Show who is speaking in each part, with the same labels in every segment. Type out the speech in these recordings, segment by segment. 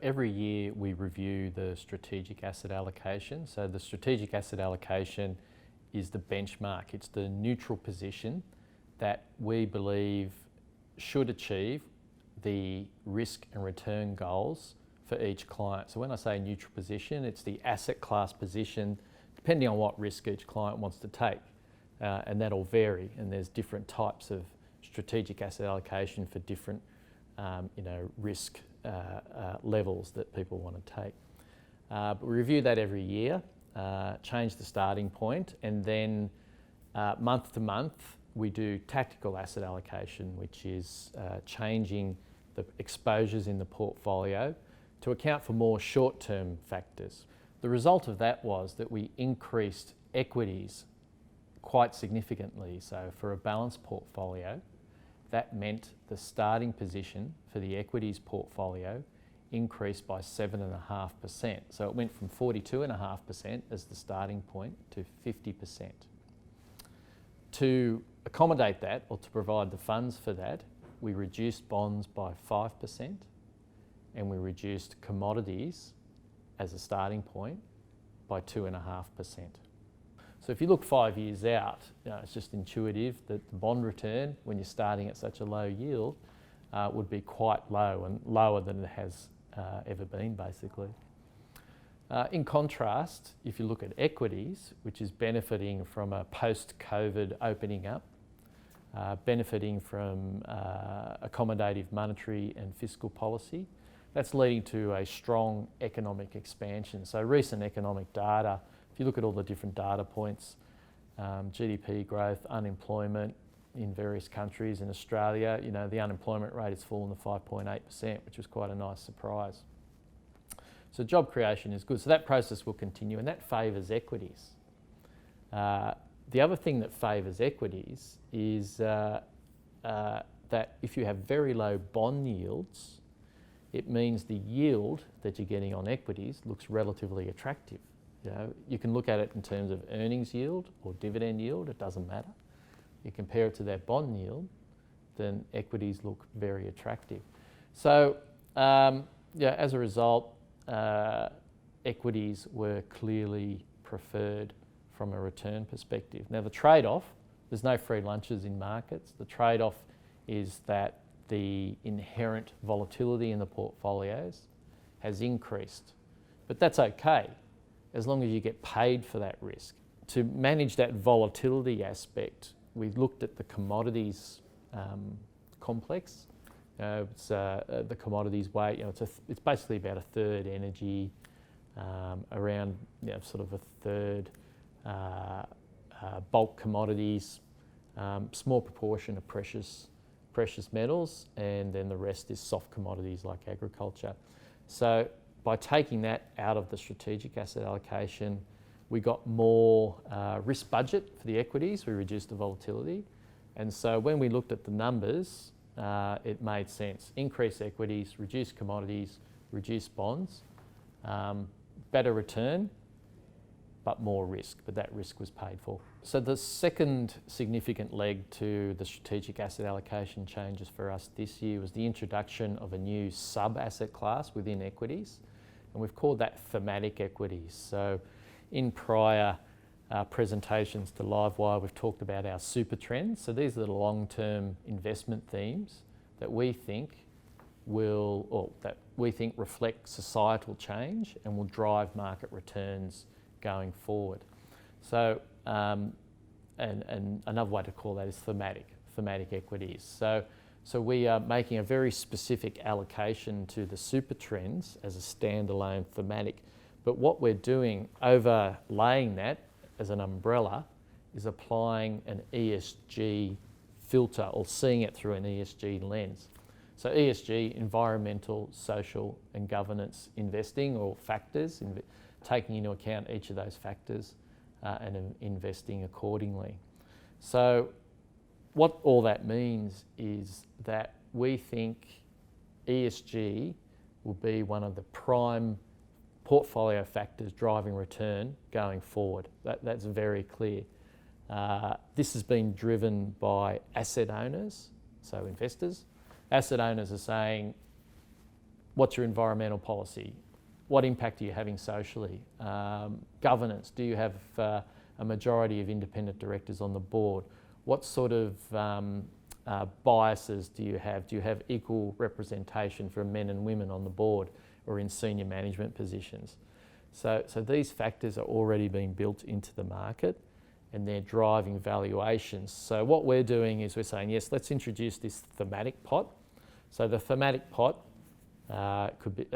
Speaker 1: every year we review the strategic asset allocation. So the strategic asset allocation is the benchmark. It's the neutral position that we believe should achieve the risk and return goals for each client. So when I say neutral position, it's the asset class position depending on what risk each client wants to take. And that'll vary, and there's different types of strategic asset allocation for different risk levels that people want to take. But we review that every year, change the starting point, and then month to month we do tactical asset allocation, which is changing the exposures in the portfolio to account for more short-term factors. The result of that was that we increased equities quite significantly. So for a balanced portfolio, that meant the starting position for the equities portfolio increased by 7.5%. So it went from 42.5% as the starting point to 50%. To accommodate that, or to provide the funds for that, we reduced bonds by 5% and we reduced commodities as a starting point by 2.5%. So if you look 5 years out, it's just intuitive that the bond return, when you're starting at such a low yield, would be quite low, and lower than it has ever been, basically. In contrast, if you look at equities, which is benefiting from a post-COVID opening up, benefiting from accommodative monetary and fiscal policy, that's leading to a strong economic expansion. So recent economic data, if you look at all the different data points, GDP growth, unemployment in various countries. In Australia, the unemployment rate has fallen to 5.8%, which was quite a nice surprise. So job creation is good. So that process will continue, and that favours equities. The other thing that favours equities is that if you have very low bond yields, it means the yield that you're getting on equities looks relatively attractive. You can look at it in terms of earnings yield or dividend yield, it doesn't matter. You compare it to their bond yield, then equities look very attractive. So as a result, equities were clearly preferred from a return perspective. Now the trade-off, there's no free lunches in markets. The trade-off is that the inherent volatility in the portfolios has increased. But that's okay, as long as you get paid for that risk. To manage that volatility aspect, we looked at the commodities complex. It's the commodities weight. It's basically about a third energy, around sort of a third bulk commodities, small proportion of precious metals, and then the rest is soft commodities like agriculture. So by taking that out of the strategic asset allocation, we got more risk budget for the equities. We reduced the volatility, and so when we looked at the numbers, it made sense. Increase equities, reduce commodities, reduce bonds, better return, but more risk, but that risk was paid for. So the second significant leg to the strategic asset allocation changes for us this year was the introduction of a new sub-asset class within equities, and we've called that thematic equities. So in prior presentations to Livewire, we've talked about our super trends. So these are the long-term investment themes that we think reflect societal change and will drive market returns going forward. So, and another way to call that is thematic equities. So we are making a very specific allocation to the super trends as a standalone thematic. But what we're doing, overlaying that as an umbrella, is applying an ESG filter, or seeing it through an ESG lens. So ESG, environmental, social and governance investing, or factors, taking into account each of those factors and investing accordingly. So what all that means is that we think ESG will be one of the prime portfolio factors driving return going forward. That's very clear. This has been driven by asset owners, so investors. Asset owners are saying, what's your environmental policy? What impact are you having socially? Governance, do you have a majority of independent directors on the board? What sort of biases do you have? Do you have equal representation for men and women on the board or in senior management positions? So these factors are already being built into the market and they're driving valuations. So what we're doing is we're saying, yes, let's introduce this thematic pot. So the thematic pot could be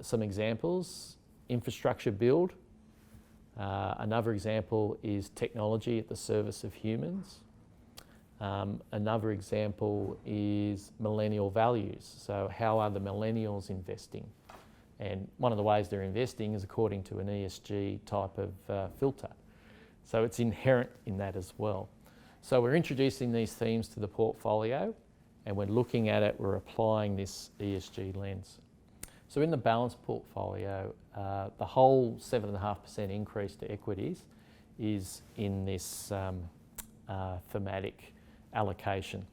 Speaker 1: some examples: infrastructure build. Another example is technology at the service of humans. Another example is millennial values. So how are the millennials investing? And one of the ways they're investing is according to an ESG type of filter. So it's inherent in that as well. So we're introducing these themes to the portfolio and we're looking at it, we're applying this ESG lens. So in the balanced portfolio, the whole 7.5% increase to equities is in this thematic allocation.